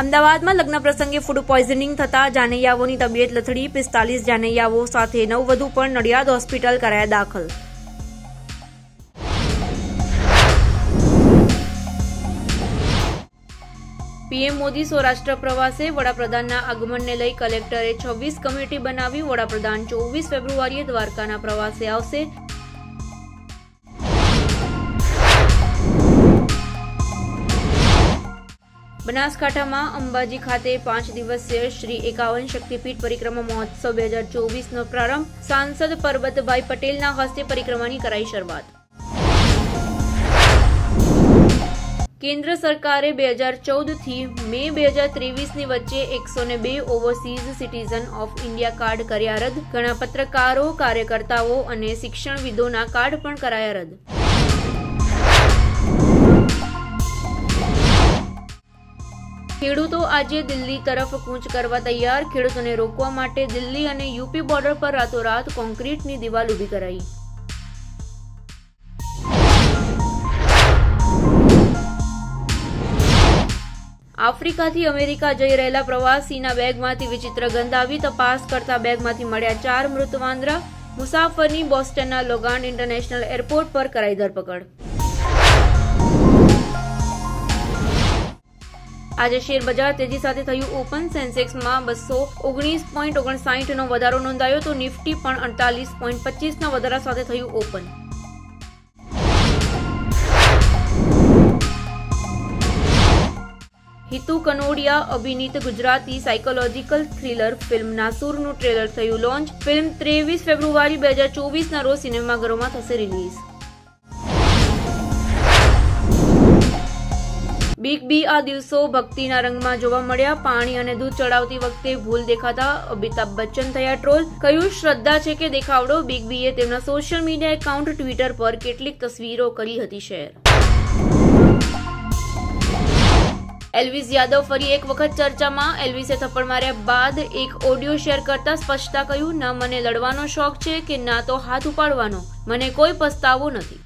અમદાવાદમાં લગ્ન પ્રસંગે ફૂડ પોઈઝનિંગ થતા જાનૈયાઓની તબિયત લથડી 45 જાનૈયાઓ સાથે 9 વધુ પણ નડિયાદ હોસ્પિટલ કરાયા દાખલ। પીએમ મોદી સૌરાષ્ટ્ર પ્રવાસે વડાપ્રધાનના આગમનને લઈ કલેક્ટરે 26 કમિટી બનાવી। વડાપ્રધાન 24 ફેબ્રુઆરીએ દ્વારકાના પ્રવાસે આવશે। બનાસકાંઠામાં અંબાજી ખાતે 5 દિવસીય શ્રી 51 શક્તિપીઠ પરિક્રમા મહોત્સવ 2024નો પ્રારંભ। સાંસદ પરબતભાઈ પટેલના હસ્તે પરિક્રમાની કરાઈ શરૂઆત। કેન્દ્ર સરકારે 2014 થી મે 2023ની વચ્ચે 102 overseas citizen of India card કર્યા રદ। ઘણા પત્રકારો, કાર્યકર્તાઓ અને શિક્ષણવિદોના કાર્ડ પણ કરાયા રદ। ખેડૂતો આજે દિલ્હી તરફ કૂચ કરવા તૈયાર। ખેડૂતોને રોકવા માટે દિલ્હી અને યુપી બોર્ડર પર રાતોરાત કોન્ક્રીટની દિવાલ ઊભી કરાઈ। આફ્રિકાથી અમેરિકા જઈ રહેલા પ્રવાસીના બેગમાંથી વિચિત્ર ગંધ આવી। તપાસ કરતા બેગમાંથી મળ્યા 4 મૃત વાંદરા। મુસાફરની બોસ્ટનના લોગાન ઇન્ટરનેશનલ એરપોર્ટ પર કરાઈ ધરપકડ। આજે શેર બજાર તેજી સાથે થયું ઓપન। સેન્સેક્સમાં 219.59નો વધારો નોંધાયો તો નિફ્ટી પણ 48.25ના વધારા સાથે થયું ઓપન। હિતુ કનોડિયા અભિનીત ગુજરાતી સાયકોલોજીકલ થ્રિલર ફિલ્મ નાસુરનું ટ્રેલર થયું લોન્ચ। ફિલ્મ 23 ફેબ્રુઆરી 2024ના રોજ સિનેમાઘરોમાં થશે રિલીઝ। બિગ બી આ દિવસો ભક્તિના રંગમાં જોવા મળ્યા। પાણી અને દૂધ ચડાવતી વખતે ભૂલ દેખાતા અમિતાભ બચ્ચન થયા ટ્રોલ। કહ્યું શ્રદ્ધા છે કે દેખાવડો। બિગ બીએ તેમના સોશિયલ મીડિયા એકાઉન્ટ ટ્વિટર પર કેટલીક તસવીરો કરી હતી શેર। એલ્વિસ યાદવ ફરી એક વખત ચર્ચામાં। એલ્વિસે થપ્પડ માર્યા બાદ એક ઓડિયો શેર કરતા સ્પષ્ટતા કહ્યું, ના મને લડવાનો શોખ છે કે ના તો હાથ ઉપાડવાનો, મને કોઈ પસ્તાવો નથી।